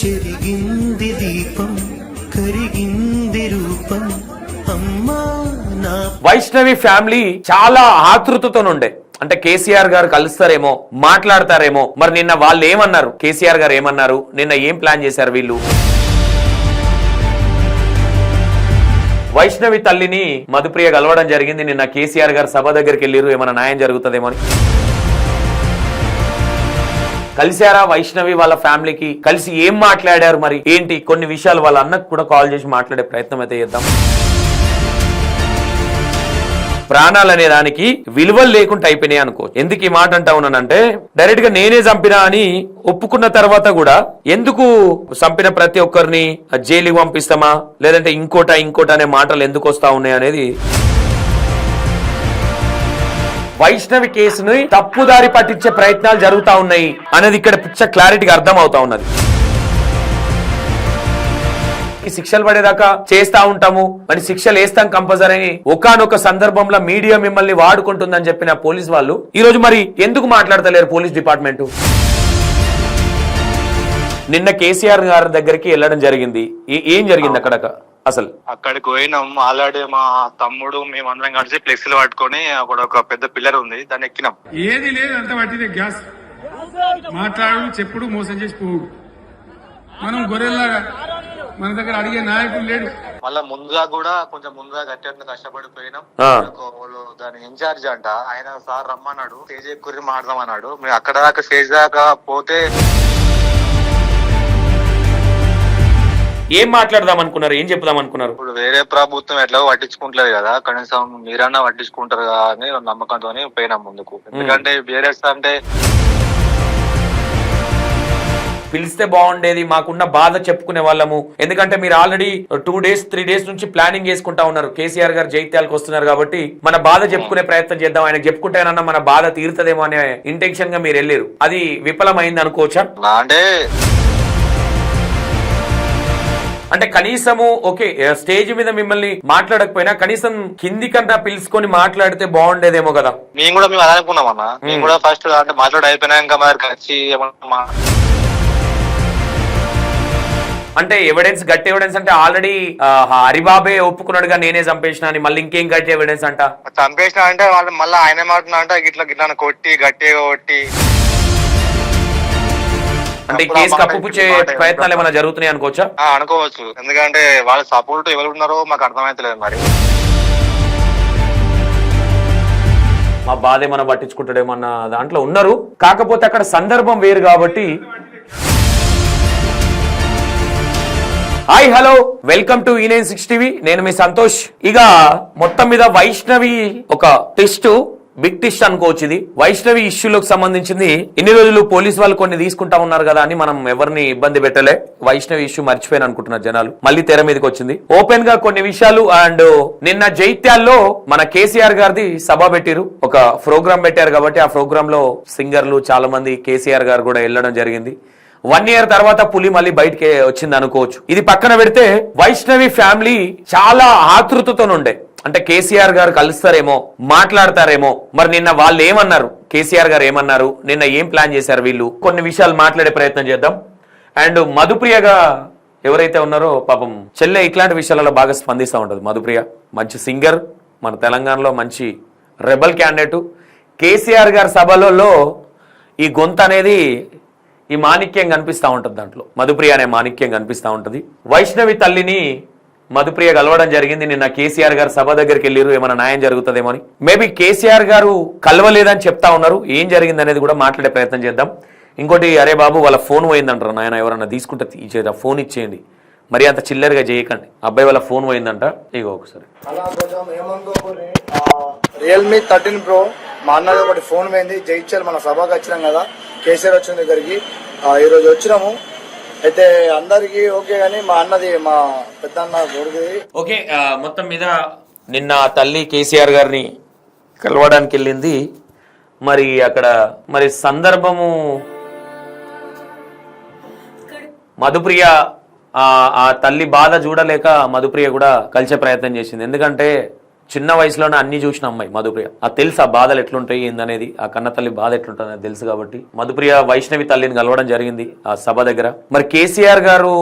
చెరిగింది దీపం కరిగింది రూపం అమ్మా నా. వైష్ణవి ఫ్యామిలీ చాలా ఆతృతతోనుండే, అంటే కేసీఆర్ గారు కలుస్తారేమో, మాట్లాడతారేమో. మరి నిన్న వాళ్ళు ఏమన్నారు, కేసీఆర్ గారు ఏమన్నారు, నిన్న ఏం ప్లాన్ చేశారు వీళ్ళు? వైష్ణవి తల్లిని మధుప్రియ కలవడం జరిగింది. నిన్న కేసీఆర్ గారు సభ దగ్గరికి వెళ్ళారు, ఏమైనా న్యాయం జరుగుతుందేమో అని. కలిశారా వైష్ణవి వాళ్ళ ఫ్యామిలీకి? కలిసి ఏం మాట్లాడారు, మరి ఏంటి కొన్ని విషయాలు వాళ్ళ అన్నకు కూడా కాల్ చేసి మాట్లాడే ప్రయత్నం అయితే చేద్దాం. ప్రాణాలు అనే దానికి విలువలు లేకుండా అయిపోయినాయి అనుకో. ఎందుకు ఈ మాట అంటా ఉన్నానంటే, డైరెక్ట్ గా నేనే చంపినా అని ఒప్పుకున్న తర్వాత కూడా ఎందుకు చంపిన ప్రతి ఒక్కరిని జైలుకి పంపిస్తామా, లేదంటే ఇంకోట అనే మాటలు ఎందుకు వస్తా ఉన్నాయి అనేది. వైష్ణవి కేసుని తప్పుదారి పట్టించే ప్రయత్నాలు జరుగుతా ఉన్నాయి అనేది ఇక్కడ పిచ్చ క్లారిటీగా అర్థం అవుతా ఉన్నది. శిక్షలు పడేదాకా చేస్తా ఉంటాము, మరి శిక్షలు వేస్తాం కంపల్సరీ. ఒకానొక సందర్భంలో మీడియా మిమ్మల్ని వాడుకుంటుందని చెప్పిన పోలీస్ వాళ్ళు ఈ రోజు మరి ఎందుకు మాట్లాడతలేరు పోలీస్ డిపార్ట్మెంట్? నిన్న కేసీఆర్ గారి దగ్గరికి వెళ్ళడం జరిగింది. ఏం జరిగింది అక్కడ అసలు? అక్కడికి పోయినాం. ఆల్రెడీ మా తమ్ముడు మేమందరం కలిసి ఫ్లెక్సీలు పట్టుకొని అక్కడ ఒక పెద్ద పిల్లర్ ఉంది, దాన్ని ఎక్కినాం. ఏది లేదు, అంత పట్టిదే గ్యాస్. మాట్లాడు, చెప్పుడు, మోసం చేసి పోవు. మనం గొర్రెల్లాగా మన దగ్గర అడిగే నాయకుడు లేడు. మళ్ళా ముందుగా కూడా కొంచెం ముందుగా గట్టి కష్టపడిపోయినాం. దాని ఇన్ఛార్జ్ అంట ఆయన సార్ రమ్మన్నాడు, స్టేజ్ ఎక్కువ మాట్లాడమన్నాడు. మేము అక్కడ దాకా స్టేజ్ దాకా పోతే ఏం మాట్లాడదాం అనుకున్నారు, ఏం చెప్దాం అనుకున్నారు? ఇప్పుడు వేరే ప్రభుత్వం ఎట్లా పట్టించుకుంటలేదు కదా, కనీసం మీరన్నా పట్టించుకుంటారు కదా అని నమ్మకంతో పోయినాం ముందుకు. ఎందుకంటే బీఆర్ఎస్ అంటే పిలిస్తే బాగుండేది, మాకున్న బాధ చెప్పుకునే వాళ్ళము. ఎందుకంటే మీరు ఆల్రెడీ 2 days 3 days నుంచి ప్లానింగ్ చేసుకుంటా ఉన్నారు. కేసీఆర్ గారు జైత్యాలకు వస్తున్నారు కాబట్టి మన బాధ చెప్పుకునే ప్రయత్నం చేద్దాం, ఆయన చెప్పుకుంటేనన్నా మన బాధ తీరుతదేమో అనే ఇంటెన్షన్ గా మీరు వెళ్ళారు. అది విఫలమైంది అనుకోవచ్చా? అంటే కనీసము ఓకే, స్టేజ్ మీద మిమ్మల్ని మాట్లాడకపోయినా కనీసం కింది కన్నా పిలుచుకొని మాట్లాడితే బాగుండేదేమో కదా. మేము కూడా మేము అనుకున్నాం అన్న. మేము కూడా ఫస్ట్ అంటే మాట్లాడి అయిపోయినాక మరి వచ్చి అంటే ఎవిడెన్స్, గట్టి ఎవిడెన్స్ అంటే ఆల్రెడీ హరిబాబే ఒప్పుకున్నాడుగా నేనే చంపేసిన అని, మళ్ళీ ఇంకేం గట్టి ఎవిడెన్స్ అంట? చంపేసిన అంటే వాళ్ళు మళ్ళీ ఆయన మాట్లాడినా అంటే గిట్లా కొట్టి గట్టిగా కొట్టి అంటే కేసు కప్పుపుచ్చే ప్రయత్నాలు ఏమైనా జరుగుతున్నాయి అనుకోవచ్చా? అనుకోవచ్చు. ఎందుకంటే వాళ్ళ సపోర్ట్ ఎవరు ఉన్నారో మాకు అర్థమైతలేదు. మరి మా బాధ ఏమన్నా పట్టించుకుంటాడేమన్నా దాంట్లో ఉన్నారు. కాకపోతే అక్కడ సందర్భం వేరు కాబట్టి. Hi hello, welcome to E96 TV. నేను మీ సంతోష్. ఇక మొత్తం మీద వైష్ణవి ఒక టెస్ట్, బిగ్ టెస్ట్ అనుకోవచ్చు. ఇది వైష్ణవి ఇష్యూలకు సంబంధించింది. ఇన్ని రోజులు పోలీస్ వాళ్ళు కొన్ని తీసుకుంటా ఉన్నారు కదా అని మనం ఎవరిని ఇబ్బంది పెట్టలే. వైష్ణవి ఇష్యూ మర్చిపోయిన అనుకుంటున్నారు జనాలు. మళ్ళీ తెర మీదకి వచ్చింది ఓపెన్ గా కొన్ని విషయాలు. అండ్ నిన్న జైత్యాల్లో మన కేసీఆర్ గారిది సభ పెట్టిరు, ఒక ప్రోగ్రామ్ పెట్టారు కాబట్టి ఆ ప్రోగ్రామ్ లో సింగర్లు చాలా మంది, కేసీఆర్ గారు కూడా వెళ్ళడం జరిగింది. 1 year తర్వాత పులి మళ్ళీ బయటకి వచ్చింది అనుకోవచ్చు. ఇది పక్కన పెడితే వైష్ణవి ఫ్యామిలీ చాలా ఆతృతతోనుండే, అంటే కేసీఆర్ గారు కలుస్తారేమో, మాట్లాడతారేమో. మరి నిన్న వాళ్ళు ఏమన్నారు, కేసీఆర్ గారు ఏమన్నారు, నిన్న ఏం ప్లాన్ చేశారు వీళ్ళు, కొన్ని విషయాలు మాట్లాడే ప్రయత్నం చేద్దాం. అండ్ మధుప్రియగా ఎవరైతే ఉన్నారో పాపం చెల్లె ఇట్లాంటి విషయాలలో బాగా స్పందిస్తూ ఉంటుంది. మధుప్రియ మంచి సింగర్, మన తెలంగాణలో మంచి రెబల్ క్యాండిడేట్. కేసీఆర్ గారి సభలలో ఈ గొంతు అనేది, ఈ మాణిక్యం కనిపిస్తూ ఉంటుంది, దాంట్లో మధుప్రియ అనే మాణిక్యం కనిపిస్తూ ఉంటుంది. వైష్ణవి తల్లిని మధుప్రియ కలవడం జరిగింది. నిన్న కేసీఆర్ గారు సభ దగ్గరికి వెళ్ళారు, ఏమైనా న్యాయం జరుగుతుందేమో అని. మేబీ కేసీఆర్ గారు కలవలేదని చెప్తా ఉన్నారు. ఏం జరిగింది అనేది కూడా మాట్లాడే ప్రయత్నం చేద్దాం. ఇంకోటి, అరే బాబు వాళ్ళ ఫోన్ పోయిందంటారు, నాయన ఎవరన్నా తీసుకుంటే ఇచ్చేది, ఫోన్ ఇచ్చేయండి, మరి అంత చిల్లరగా చేయకండి. అబ్బాయి వాళ్ళ ఫోన్ పోయిందంట. ఇగో ఒకసారి రియల్మీ 13 Pro మా అన్నది ఒకటి ఫోన్ పోయింది. జైత్యాలు మన సభకు వచ్చినాం కదా, కేసీఆర్ వచ్చిన దగ్గరికి ఈరోజు వచ్చినాము. అయితే అందరికి ఓకే గానీ మా అన్నది, మా పెద్ద అన్న కొడుకు ఓకే. మొత్తం మీద నిన్న తల్లి కేసీఆర్ గారిని కలవడానికి వెళ్ళింది. మరి అక్కడ మరి సందర్భము మధుప్రియ ఆ తల్లి బాధ చూడలేక మధుప్రియ కూడా కలిసే ప్రయత్నం చేసింది. ఎందుకంటే చిన్న వయసులోనే అన్ని చూసిన అమ్మాయి మధుప్రియ. అది తెలుసు ఆ బాధలు ఎట్లుంటాయి ఏందనేది, ఆ కన్న తల్లి బాధ ఎట్లుంటుంది అది తెలుసు కాబట్టి మధుప్రియ వైష్ణవి తల్లిని కలవడం జరిగింది ఆ సభ దగ్గర. మరి కేసీఆర్ గారు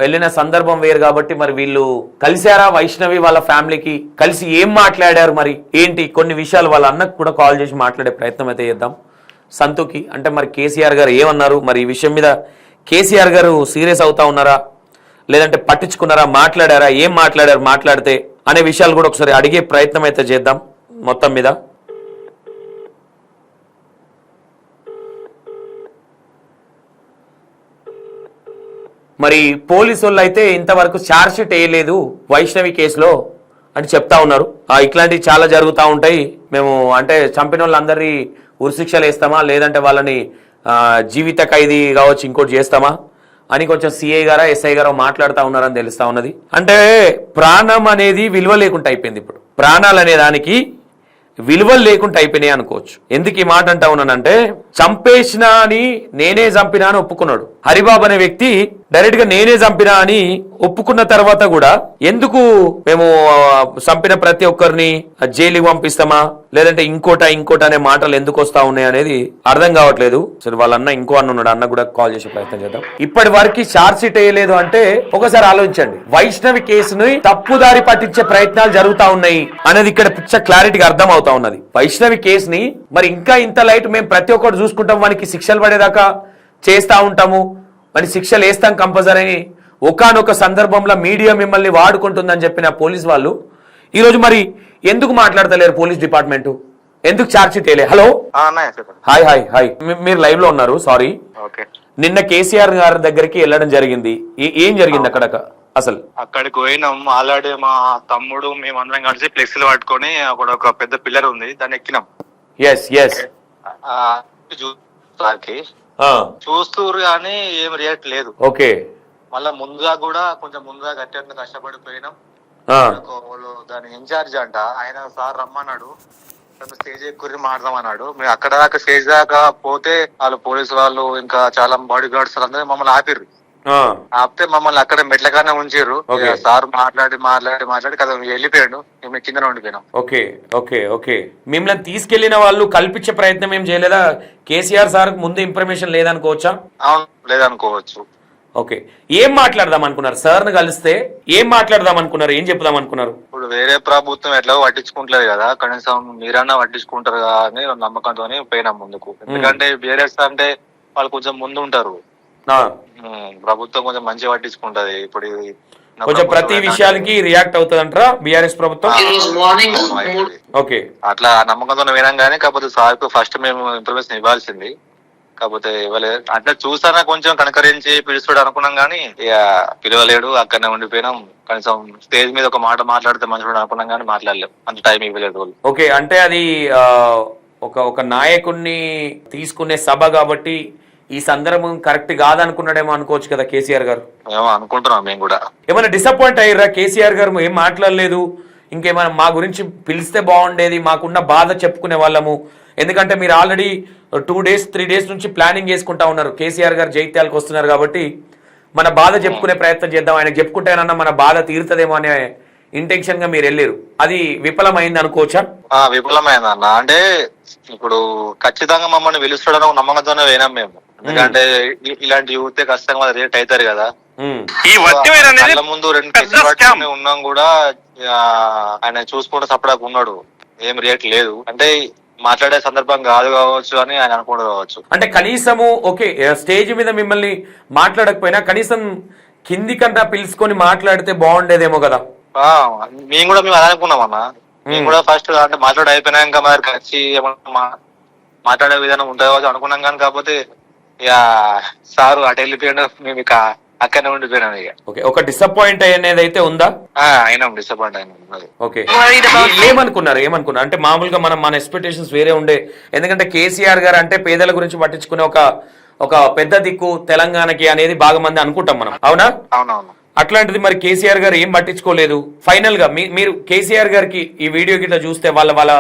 వెళ్ళిన సందర్భం వేరు కాబట్టి మరి వీళ్ళు కలిశారా వైష్ణవి వాళ్ళ ఫ్యామిలీకి కలిసి ఏం మాట్లాడారు, మరి ఏంటి కొన్ని విషయాలు వాళ్ళ అన్నకు కూడా కాల్ చేసి మాట్లాడే ప్రయత్నం అయితే చేద్దాం సంతుకి. అంటే మరి కేసీఆర్ గారు ఏమన్నారు, మరి ఈ విషయం మీద కేసీఆర్ గారు సీరియస్ అవుతా ఉన్నారా లేదంటే పట్టించుకున్నారా, మాట్లాడారా, ఏం మాట్లాడారు, మాట్లాడితే అనే విషయాలు కూడా ఒకసారి అడిగే ప్రయత్నం అయితే చేద్దాం మొత్తం మీద. మరి పోలీసు వాళ్ళు అయితే ఇంతవరకు ఛార్జ్ షీట్ వేయలేదు వైష్ణవి కేసులో అని చెప్తా ఉన్నారు. ఇట్లాంటివి చాలా జరుగుతూ ఉంటాయి, మేము అంటే చంపిన వాళ్ళందరినీ ఉరిశిక్షలు వేస్తామా లేదంటే వాళ్ళని జీవిత ఖైదీ కావచ్చు ఇంకోటి చేస్తామా అని కొంచెం సిఐ గారా ఎస్ఐ గారో మాట్లాడుతూ ఉన్నారని తెలుస్తా ఉన్నది. అంటే ప్రాణం అనేది విలువ లేకుండా అయిపోయింది. ఇప్పుడు ప్రాణాలు అనే దానికి విలువలు లేకుండా అయిపోయినాయి అనుకోవచ్చు. ఎందుకు ఈ మాట అంటా ఉన్నానంటే చంపేసినా అని నేనే చంపినా అని ఒప్పుకున్నాడు హరిబాబు అనే వ్యక్తి. డైరెక్ట్ గా నేనే చంపినా అని ఒప్పుకున్న తర్వాత కూడా ఎందుకు మేము చంపిన ప్రతి ఒక్కరిని జైలుకి పంపిస్తామా లేదంటే ఇంకోట అనే మాటలు ఎందుకు వస్తా ఉన్నాయి అనేది అర్థం కావట్లేదు. సరే వాళ్ళ అన్న ఇంకో అన్న ఉన్నాడు, అన్న కూడా కాల్ చేసే ప్రయత్నం చేద్దాం. ఇప్పటి వరకు ఛార్జ్ షీట్ వేయలేదు అంటే ఒకసారి ఆలోచించండి, వైష్ణవి కేసుని తప్పుదారి పట్టించే ప్రయత్నాలు జరుగుతా ఉన్నాయి అనేది ఇక్కడ పిచ్చ క్లారిటీగా అర్థం అవుతా ఉన్నది. వైష్ణవి కేసుని మరి ఇంకా ఇంత లైట్ మేము ప్రతి ఒక్కటి చూసుకుంటాం, వానికి శిక్షలు పడేదాకా చేస్తా ఉంటాము, మరి శిక్షలు వేస్తాం కంపల్సరీ. ఒకానొక సందర్భంలో మీడియా మిమ్మల్ని వాడుకుంటుందని చెప్పిన పోలీస్ వాళ్ళు ఈరోజు మరి ఎందుకు మాట్లాడతలేరు పోలీస్ డిపార్ట్మెంట్, ఎందుకు ఛార్జ్ షీట్ వేయలే? హలో హాయ్ హాయ్ హాయ్, మీరు లైవ్ లో ఉన్నారు. సారీ, నిన్న కేసీఆర్ గారి దగ్గరికి వెళ్ళడం జరిగింది, ఏం జరిగింది అక్కడ అసలు? అక్కడికి పోయినాం. ఆల్రెడీ మా తమ్ముడు మేమందరం కలిసి ఫ్లెక్సీలు పట్టుకొని అక్కడ ఒక పెద్ద పిల్లర్ ఉంది దాన్ని ఎక్కినాం. చూస్తూరు కానీ ఏం రియాక్ట్ లేదు. ఓకే, మళ్ళా ముందుగా కూడా కొంచెం ముందుగా గట్టిగా కష్టపడిపోయినాం. దాని ఇన్ఛార్జ్ అంట ఆయన సార్ రమ్మన్నాడు, స్టేజ్ ఎక్కువ మాడదామన్నాడు. మేము అక్కడ దాకా స్టేజ్ దాకా పోతే వాళ్ళు పోలీసు వాళ్ళు ఇంకా చాలా బాడీ గార్డ్స్ అందరూ మమ్మల్ని ఆపిర్రు. ఆపితే మమ్మల్ని అక్కడ మెట్లగానే ఉంచారు. సార్ మాట్లాడి కదా వెళ్ళిపోయాడు, మేము కింద ఉండిపోయినాం. ఓకే ఓకే ఓకే, మిమ్మల్ని తీసుకెళ్లిన వాళ్ళు కల్పించే ప్రయత్నం ఏం చేయలేదా? కేసీఆర్ సార్ ముందు ఇన్ఫర్మేషన్ లేదనుకోవచ్చా? అవును, లేదనుకోవచ్చు. ఓకే, ఏం మాట్లాడదాం అనుకున్నారు? సార్ ని కలిస్తే ఏం మాట్లాడదాం అనుకున్నారు, ఏం చెప్దాం అనుకున్నారు? ఇప్పుడు వేరే ప్రభుత్వం ఎట్లా పట్టించుకుంటలేదు కదా, కనీసం మీరన్నా పట్టించుకుంటారు కదా అని నమ్మకంతో పోయినాం ముందుకు. ఎందుకంటే బీఆర్ఎస్ అంటే వాళ్ళు కొంచెం ముందు ఉంటారు, ప్రభుత్వం కొంచెం మంచిగా పట్టించుకుంటది. ఇప్పుడు కొంచెం ప్రతి విషయానికి రియాక్ట్ అవుతుంది అంటారా బీఆర్ఎస్ ప్రభుత్వం? ఓకే, అట్లా నమ్మకంతో వినాం కానీ కాకపోతే సార్ కు ఫస్ట్ మేము ఇన్ఫర్మేషన్ ఇవ్వాల్సింది, కాకపోతే ఇవ్వలేదు. అట్లా చూసానా కొంచెం కనకరించి పిలుస్తాడు అనుకున్నాం కానీ ఇక పిలవలేడు, అక్కడనే ఉండిపోయినాం. కనీసం స్టేజ్ మీద ఒక మాట మాట్లాడితే మంచిగా అనుకున్నాం కానీ మాట్లాడలేము, అంత టైం ఇవ్వలేదు వాళ్ళు. ఓకే, అంటే అది ఒక నాయకుడిని తీసుకునే సభ కాబట్టి ఈ సందర్భం కరెక్ట్ కాదనుకున్నాడేమో అనుకోవచ్చు కదా కేసీఆర్ గారు? ఏమో అనుకుంటున్నాం మేము కూడా. ఏమైనా డిసప్పాయింట్ అయ్యారా కేసీఆర్ గారు? ఏం మాట్లాడలేదు, ఇంకేమైనా మా గురించి పిలిస్తే బాగుండేది, మాకున్న బాధ చెప్పుకునే వాళ్ళము. ఎందుకంటే మీరు ఆల్రెడీ 2 days 3 days నుంచి ప్లానింగ్ చేసుకుంటా ఉన్నారు, కేసీఆర్ గారు జైత్యాలకు వస్తున్నారు కాబట్టి మన బాధ చెప్పుకునే ప్రయత్నం చేద్దాం, ఆయనకు చెప్పుకుంటేనన్నా మన బాధ తీరుతుందేమో అనే ఇంటెన్షన్ గా మీరు వెళ్ళారు. అది విఫలమైంది అనుకోవచ్చా? విఫలమైంది అన్న. అంటే ఇప్పుడు ఖచ్చితంగా మమ్మల్ని పిలుస్తాడని ఒక నమ్మకంతోనే పోయినాం మేము. ఎందుకంటే ఇలాంటి యూతే ఖచ్చితంగా రియాక్ట్ అవుతారు కదా. ముందు 2 కేసులు ఉన్నాం కూడా ఆయన చూసుకుంటే సపడాకు ఉన్నాడు, ఏం రియాక్ట్ లేదు. అంటే మాట్లాడే సందర్భం కాదు కావచ్చు అని ఆయన అనుకుంటూ కావచ్చు. అంటే కనీసము ఓకే స్టేజ్ మీద మిమ్మల్ని మాట్లాడకపోయినా కనీసం కింది కంటా పిలుచుకొని మాట్లాడితే బాగుండేదేమో కదా. మేము అదే అనుకున్నాం అన్న. మేము కూడా ఫస్ట్ అంటే మాట్లాడి అయిపోయినాక మరి వచ్చి మాట్లాడే విధానం ఉంటుంది కావచ్చు అనుకున్నాం కానీ కాకపోతే ఇక సారు అటు వెళ్ళిపోయాడు, మేము ఇక అక్కడనే ఉండిపోయినాం. ఇక ఒక డిసప్పాయింట్ అనేది అయితే ఉందా? అయినాం, డిసప్పాయింట్ అయినాం. ఓకే, ఏమనుకున్నారు అంటే మామూలుగా మన ఎక్స్పెక్టేషన్స్ వేరే ఉండే. ఎందుకంటే కేసీఆర్ గారు అంటే పేదల గురించి పట్టించుకునే ఒక పెద్ద దిక్కు తెలంగాణకి అనేది బాగా మంది అనుకుంటాం మనం, అవునా? అవునవును. అట్లాంటిది మరి కేసీఆర్ గారు ఏం పట్టించుకోలేదు. ఫైనల్ గా మీరు కేసీఆర్ గారికి ఈ వీడియో గిట్లా చూస్తే వాళ్ళ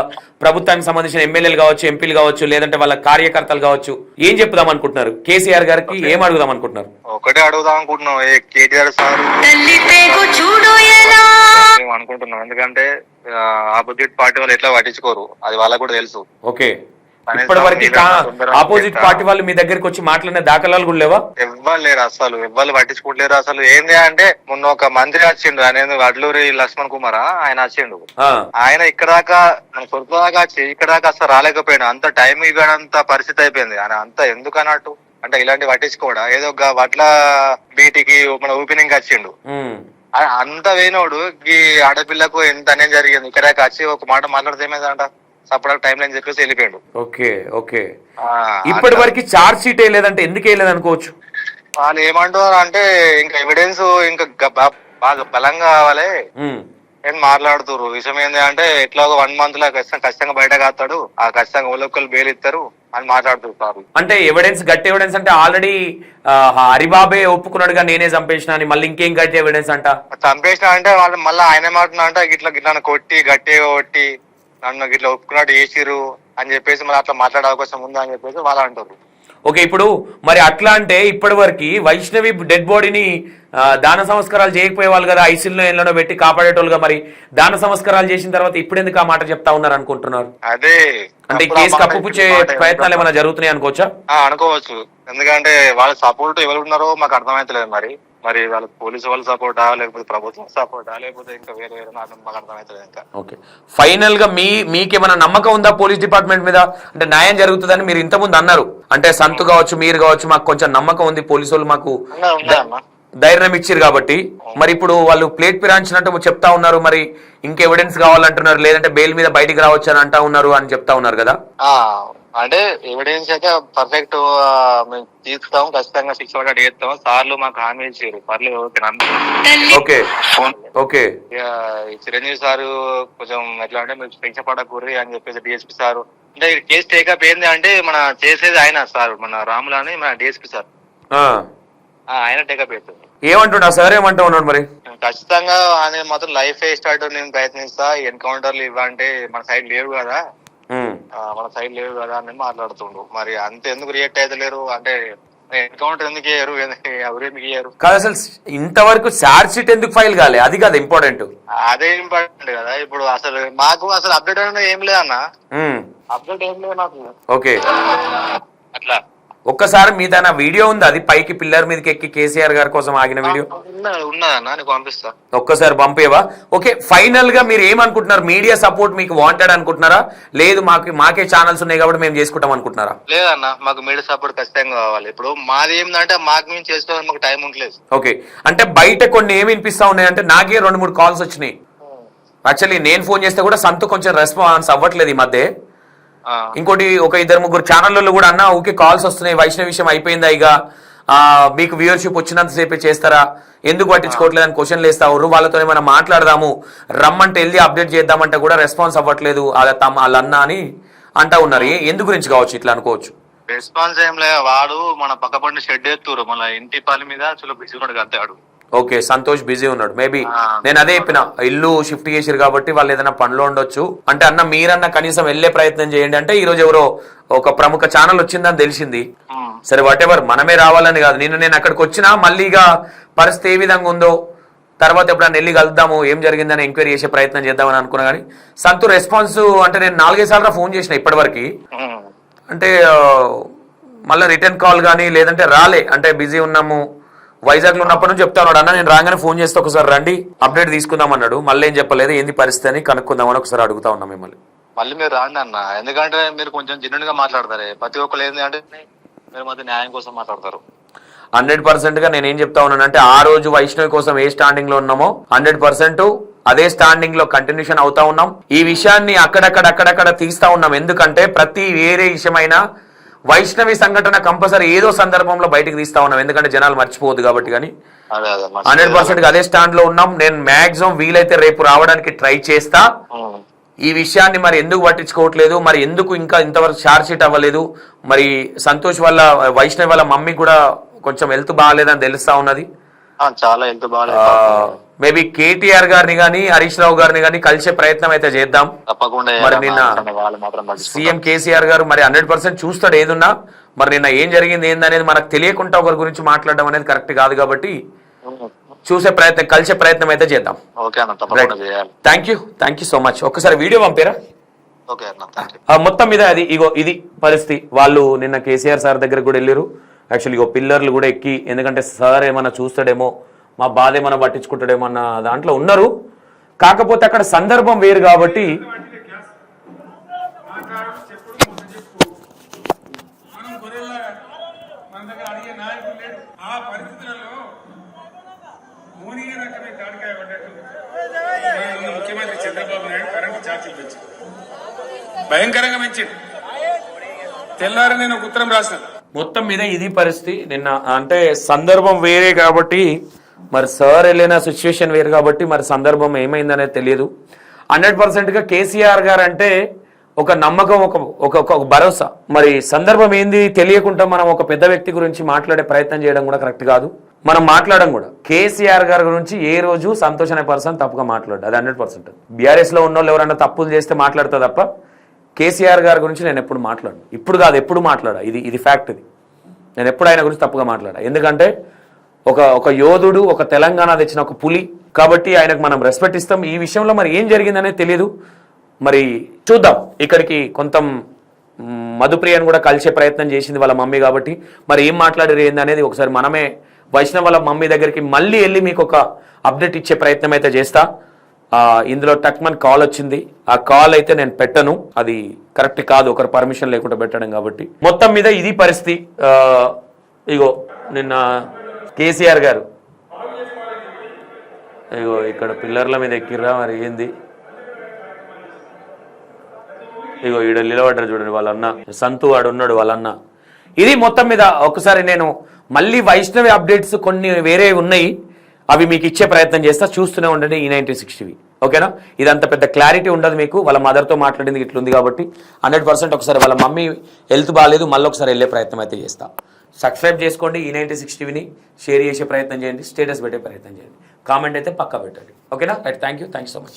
ప్రభుత్వానికి సంబంధించిన ఎమ్మెల్యేలు కావచ్చు, ఎంపీలు కావచ్చు, లేదంటే వాళ్ళ కార్యకర్తలు కావచ్చు, ఏం చెప్దాం అనుకుంటున్నారు? కేసీఆర్ గారికి ఏం అడుగుదాం అనుకుంటున్నారు? ఒకటే అడుగుదాం అనుకుంటున్నాం, కేటీఆర్ సార్ మేము అనుకుంటున్నాం. ఎందుకంటే ఆపోజిట్ పార్టీ వాళ్ళు ఎట్లా పట్టించుకోరు, అది వాళ్ళకు కూడా తెలుసు. ఓకే, ఇప్పటి వరకు ఆపోజిట్ పార్టీ వాళ్ళు మీ దగ్గరికి వచ్చి మాట్లాడిన దాఖలాలు కూడా లేవా? ఎవ్వరు లేరు, అసలు ఎవ్వరు పట్టించుకోవట్లేరు. అసలు ఏంది అంటే మొన్న ఒక మంత్రి వచ్చిండు, ఆయన అడ్లూరి లక్ష్మణ్ కుమార్, ఆయన వచ్చిండు. ఆయన ఇక్కడ దాకా సొంత దాకా వచ్చి ఇక్కడ దాకా అసలు రాలేకపోయాడు. అంత టైం ఇవ్వడంత పరిస్థితి అయిపోయింది. ఆయన అంత ఎందుకు అన్నట్టు అంటే ఇలాంటి పట్టించుకోవడా, ఏదో ఒక వడ్ల బీటికి మన ఓపెనింగ్ వచ్చిండు, అంత వేనోడు ఈ ఆడపిల్లకు ఎంత అన్యాయం జరిగింది. ఇక్కడ వచ్చి ఒక మాట మాట్లాడితే ఏమైందంట, సపరేట్ టైం లైన్ చెప్పేసి వెళ్ళిపోయాడు. ఓకే ఓకే, ఇప్పటి వరకు చార్జ్ షీట్ వేయలేదంటే ఎందుకు వేయలేదు అనుకోవచ్చు? వాళ్ళు ఏమంటారు అంటే ఇంకా ఎవిడెన్స్ ఇంకా బాగా బలంగా కావాలి అని మాట్లాడుతున్నారు. విషయం ఏంటి అంటే ఎట్లాగో 1 month లో ఖచ్చితంగా బయట కాస్తాడు, ఆ ఖచ్చితంగా ఒక్కొక్కరు బెయిల్ ఇస్తారు అని మాట్లాడుతున్నారు. అంటే ఎవిడెన్స్, గట్టి ఎవిడెన్స్ అంటే ఆల్రెడీ హరిబాబే ఒప్పుకున్నాడుగా నేనే చంపేసిన అని, మళ్ళీ ఇంకేం గట్టి ఎవిడెన్స్ అంట? చంపేసిన అంటే వాళ్ళు మళ్ళీ ఆయన ఏమంటున్నా అంటే గిట్లా కొట్టి గట్టిగా కొట్టి నన్ను గిట్లా ఒప్పుకున్నట్టు చేసిరు అని చెప్పేసి మళ్ళీ అట్లా మాట్లాడే అవకాశం ఉందా అని చెప్పేసి వాళ్ళు అంటారు. ఓకే, ఇప్పుడు మరి అట్లా అంటే ఇప్పటి వరకు వైష్ణవి డెడ్ బాడీని దాన సంస్కారాలు చేయకపోయేవాళ్ళు కదా, ఐసీయూలో ఏళ్ళలో పెట్టి కాపాడేటోళ్ళుగా, మరి దాన సంస్కారాలు చేసిన తర్వాత ఇప్పుడు ఎందుకు ఆ మాట చెప్తా ఉన్నారు అనుకుంటున్నారు? అదే అంటే కేసు కప్పుపుచ్చే ప్రయత్నాలు ఏమైనా జరుగుతున్నాయి అనుకోవచ్చా? అనుకోవచ్చు, ఎందుకంటే వాళ్ళ సపోర్ట్ ఎవరు ఉన్నారో మాకు అర్థమైతలేదు. మరి వాళ్ళ పోలీసు వాళ్ళ సపోర్టా, లేకపోతే ప్రభుత్వం సపోర్టా, లేకపోతే ఇంకా వేరే వేరే మాకు అర్థమైతలేదు ఇంకా. ఓకే, ఫైనల్ గా మీకేమైనా నమ్మకం ఉందా పోలీస్ డిపార్ట్మెంట్ మీద? అంటే న్యాయం జరుగుతుందని మీరు ఇంతకుముందు అన్నారు, అంటే సంతు కావచ్చు మీరు కావచ్చు, మాకు కొంచెం నమ్మకం ఉంది, పోలీసు వాళ్ళు మాకు ధైర్యం ఇచ్చారు కాబట్టి. మరి ఇప్పుడు వాళ్ళు ప్లేట్ పిరాంచినట్టు చెప్తా ఉన్నారు, మరి ఇంకా ఎవిడెన్స్ కావాలంటున్నారు, లేదంటే బెయిల్ మీద బయటికి రావచ్చు అని అంటా ఉన్నారు అని చెప్తా ఉన్నారు కదా. అంటే ఎవిడెన్స్ అయితే పర్ఫెక్ట్ మేము తీస్తాం, ఖచ్చితంగా 6 పడ్డట్టు చేస్తాం. సార్లు మాకు హామీ ఇచ్చారు, పర్లేదు. ఓకే ఓకే, చిరంజీవి సారు కొంచెం ఎట్లా అంటే మీరు టెన్షన్ పడకూర్రి అని చెప్పేసి డిఎస్పీ సారు, అంటే కేసు టేకప్ ఏంది అంటే మన చేసేది ఆయన సార్, మన రాములు అని మన డిఎస్పీ సార్, ఆయన టేకప్ అవుతుంది. ఏమంటున్నా సార్, ఏమంటా ఉన్నాడు మరి? ఖచ్చితంగా ఆయన మాత్రం లైఫ్ స్టార్ట్ నేను ప్రయత్నిస్తా, ఎన్కౌంటర్లు ఇవ్వంటే మన సైడ్ లేవు కదా, అని మాట్లాడుతుండు. మరి అంత ఎందుకు రియాక్ట్ అయితే లేరు అంటే ఎన్కౌంటర్ ఎందుకు అయ్యారు, ఎవరెందుకు అయ్యారు కాదు, అసలు ఇంతవరకు చార్జ్ షీట్ ఎందుకు ఫైల్ కాలే, అది కదా ఇంపార్టెంట్. అదే ఇంపార్టెంట్ కదా. ఇప్పుడు అసలు మాకు అసలు అప్డేట్ అనేది ఏం లేదన్న, అప్డేట్ ఏం లేదు నాకు. ఓకే, అట్లా ఒక్కసారి మీ తన వీడియో ఉంది, అది పైకి పిల్లర్ మీదకి ఎక్కి కేసీఆర్ గారి కోసం ఆగిన వీడియో ఉన్నదన్నా, నీకు పంపిస్తా, ఒక్కసారి పంపేవా? ఓకే, ఫైనల్ గా మీరు ఏమనుకుంటున్నారు? మీడియా సపోర్ట్ మీకు వాంటెడ్ అనుకుంటున్నారా, లేదు మాకే ఛానల్స్ ఉన్నాయి కాబట్టి మేము చేసుకుంటాం అనుకుంటున్నారా? లేదన్నా, మాకు మీడియా సపోర్ట్ ఖచ్చితంగా కావాలి. ఇప్పుడు మాది ఏంటంటే మాకు మేము చేసుకోవాలి, మాకు టైం ఉండలేదు. ఓకే, అంటే బయట కొన్ని ఏమి వినిపిస్తా ఉన్నాయంటే, నాకే 2-3 కాల్స్ వచ్చినాయి. యాక్చువల్లీ నేను ఫోన్ చేస్తే కూడా సంతు కొంచెం రెస్పాన్స్ అవ్వట్లేదు ఈ మధ్య. ఇంకోటి ఒక 2-3 ఛానళ్ళలో కూడా అన్న ఓకే కాల్స్ వస్తున్నాయి, వైష్ణవి విషయం అయిపోయిందా, ఇక మీకు వ్యూవర్షిప్ వచ్చినంత సేపే చేస్తారా, ఎందుకు పట్టించుకోవట్లేదని క్వశ్చన్లు వేస్తావు, వాళ్ళతో ఏమైనా మాట్లాడదాము, రమ్మంటే వెళ్ళి అప్డేట్ చేద్దామంటే కూడా రెస్పాన్స్ అవ్వట్లేదు వాళ్ళ అన్న అని అంటా ఉన్నారు. ఎందు గురించి కావచ్చు ఇట్లా అనుకోవచ్చు? రెస్పాన్స్ ఏం లేదు, వాడు మన పక్క పండి షెడ్ ఎత్తురు, మన ఇంటి పని మీద చాలా బిజీ ఉన్నాడు అంతాడు. ఓకే, సంతోష్ బిజీ ఉన్నాడు. మేబీ నేను అదే చెప్పిన, ఇల్లు షిఫ్ట్ చేసారు కాబట్టి వాళ్ళు ఏదైనా పనిలో ఉండొచ్చు అంటే, అన్న మీరన్నా కనీసం వెళ్లే ప్రయత్నం చేయండి అంటే, ఈ రోజు ఎవరో ఒక ప్రముఖ ఛానల్ వచ్చిందని తెలిసింది. సరే వాట్ ఎవర్, మనమే రావాలని కాదు, నేను అక్కడికి వచ్చినా మళ్ళీగా పరిస్థితి ఏ విధంగా ఉందో తర్వాత ఎప్పుడన్నా వెళ్ళి కలుద్దాము, ఏం జరిగిందని ఎంక్వైరీ చేసే ప్రయత్నం చేద్దామని అనుకున్నా. కానీ సంతు రెస్పాన్స్ అంటే నేను 4-5 సార్లు ఫోన్ చేసిన ఇప్పటి వరకు, అంటే మళ్ళీ రిటర్న్ కాల్ కానీ లేదంటే రాలే, అంటే బిజీ ఉన్నాము, వైజాగ్ లో ఉన్నప్పటి నుంచి చెప్తా ఉన్నాడు, అన్న నేను రాగానే ఫోన్ చేస్తే ఒకసారి రండి అప్డేట్ తీసుకుందాం అన్నాడు. మళ్ళీ ఏం చెప్పలేదు, ఏంది పరిస్థితి అని కనుక్కుందామని ఒకసారి అడుగుతా ఉన్నాం మిమ్మల్ని. మళ్ళీ మీరు రాండి అన్న, ఎందుకంటే మీరు కొంచెం జెన్యూన్ గా మాట్లాడతారు, ప్రతి ఒక్కరు ఏంటి అంటే మీరు మధ్య న్యాయం కోసం మాట్లాడతారు. 100% గా నేనేం చెప్తా ఉన్నానంటే, ఆ రోజు వైష్ణవి కోసం ఏ స్టాండింగ్ లో ఉన్నామో 100% అదే స్టాండింగ్ లో కంటిన్యూషన్ అవుతా ఉన్నాం. ఈ విషయాన్ని అక్కడక్కడ తీస్తా ఉన్నాం, ఎందుకంటే ప్రతి వేరే విషయమైనా వైష్ణవి సంఘటన కంపల్సరీ ఏదో సందర్భంలో బయటకు తీస్తా ఉన్నాం, ఎందుకంటే జనాలు మర్చిపోవద్దు కాబట్టి. కానీ 100% అదే స్టాండ్ లో ఉన్నాం. నేను మాక్సిమం వీలైతే రేపు రావడానికి ట్రై చేస్తా. ఈ విషయాన్ని మరి ఎందుకు పట్టించుకోవట్లేదు, మరి ఎందుకు ఇంకా ఇంతవరకు ఛార్జ్ షీట్ అవ్వలేదు, మరి సంతోష్ వల్ల వైష్ణవి వాళ్ళ మమ్మీ కూడా కొంచెం హెల్త్ బాగాలేదని తెలుస్తా ఉన్నది. చాలా హెల్త్ బాగాలేదు. మేబీ కేటీఆర్ గారిని గానీ హరీష్ రావు గారిని గానీ కలిసే ప్రయత్నం అయితే చేద్దాం. తప్పకుండా. మరి నిన్న సీఎం కేసీఆర్ గారు మరి 100% చూస్తాడు ఏదున్నా. మరి నిన్న ఏం జరిగింది ఏందనేది మనకు తెలియకుండా ఒకరి గురించి మాట్లాడడం అనేది కరెక్ట్ కాదు కాబట్టి చూసే ప్రయత్నం, కలిసే ప్రయత్నం అయితే చేద్దాం. ఓకే అన్న, తప్పకుండా చేయాలి. Thank you so much. ఒక్కసారి వీడియో పంపారా? ఓకే అన్న, థ్యాంక్ యూ. మొత్తం మీద అది ఇది పరిస్థితి. వాళ్ళు నిన్న కేసీఆర్ సార్ దగ్గర కూడా వెళ్ళారు. యాక్చువల్లీ పిల్లర్లు కూడా ఎక్కి, ఎందుకంటే సార్ ఏమన్నా చూస్తాడేమో, మా బాధ ఏమన్నా పట్టించుకుంటాడేమో అన్న దాంట్లో ఉన్నారు. కాకపోతే అక్కడ సందర్భం వేరు కాబట్టి ముఖ్యమంత్రి చంద్రబాబు నాయుడు కరెంటు ఛార్జీలు పెంచి భయంకరంగా పెంచింది. తెల్లారి నేను ఒక ఉత్తరం రాశాను. మొత్తం మీద ఇది పరిస్థితి. నిన్న అంటే సందర్భం వేరే కాబట్టి, మరి సార్ వెళ్ళిన సిచ్యువేషన్ వేరు కాబట్టి మరి సందర్భం ఏమైందనేది తెలియదు. 100%గా కేసీఆర్ గారు అంటే ఒక నమ్మకం, ఒక భరోసా. మరి సందర్భం ఏంది తెలియకుండా మనం ఒక పెద్ద వ్యక్తి గురించి మాట్లాడే ప్రయత్నం చేయడం కూడా కరెక్ట్ కాదు. మనం మాట్లాడడం కూడా కేసీఆర్ గారి గురించి ఏ రోజు సంతోష్ అనే పర్సన్ తప్పుగా మాట్లాడు, అది 100%. బీఆర్ఎస్ లో ఉన్న వాళ్ళు ఎవరైనా తప్పులు చేస్తే మాట్లాడతా తప్ప కేసీఆర్ గారి గురించి నేను ఎప్పుడు మాట్లాడు, ఇప్పుడు కాదు ఎప్పుడు మాట్లాడా. ఇది ఫ్యాక్ట్. ఇది నేను ఎప్పుడు ఆయన గురించి తప్పుగా మాట్లాడా. ఎందుకంటే ఒక యోధుడు, ఒక తెలంగాణ తెచ్చిన ఒక పులి కాబట్టి ఆయనకు మనం రెస్పెక్ట్ ఇస్తాం. ఈ విషయంలో మరి ఏం జరిగిందనేది తెలియదు. మరి చూద్దాం. ఇక్కడికి కొంత మధుప్రియను కూడా కలిసే ప్రయత్నం చేసింది వాళ్ళ మమ్మీ కాబట్టి మరి ఏం మాట్లాడారు ఏంది అనేది ఒకసారి మనమే వైష్ణవ్ వాళ్ళ మమ్మీ దగ్గరికి మళ్ళీ వెళ్ళి మీకు ఒక అప్డేట్ ఇచ్చే ప్రయత్నం అయితే చేస్తా. ఇందులో టక్మన్ కాల్ వచ్చింది. ఆ కాల్ అయితే నేను పెట్టను, అది కరెక్ట్ కాదు ఒకరు పర్మిషన్ లేకుండా పెట్టడం కాబట్టి. మొత్తం మీద ఇది పరిస్థితి. ఇగో నిన్న కేసీఆర్ గారు ఇగో ఇక్కడ పిల్లర్ల మీద ఎక్కిర్రా మరి ఏంది. ఇగో ఈడ నిలబడ్డారు చూడండి వాళ్ళన్న సంతు వాడు ఉన్నాడు వాళ్ళన్న. ఇది మొత్తం మీద ఒకసారి నేను మళ్ళీ వైష్ణవి అప్డేట్స్ కొన్ని వేరే ఉన్నాయి, అవి మీకు ఇచ్చే ప్రయత్నం చేస్తా. చూస్తూనే ఉండండి E96 TV. ఓకేనా? ఇదంత పెద్ద క్లారిటీ ఉండదు మీకు. వాళ్ళ మదర్తో మాట్లాడింది ఇట్లుంది కాబట్టి 100% ఒకసారి వాళ్ళ మమ్మీ హెల్త్ బాగాలేదు, మళ్ళీ ఒకసారి వెళ్ళే ప్రయత్నం అయితే చేస్తా. సబ్స్క్రైబ్ చేసుకోండి E96 TVని, షేర్ చేసే ప్రయత్నం చేయండి, స్టేటస్ పెట్టే ప్రయత్నం చేయండి, కామెంట్ అయితే పక్కా పెట్టండి. ఓకేనా? Right, thank you so much.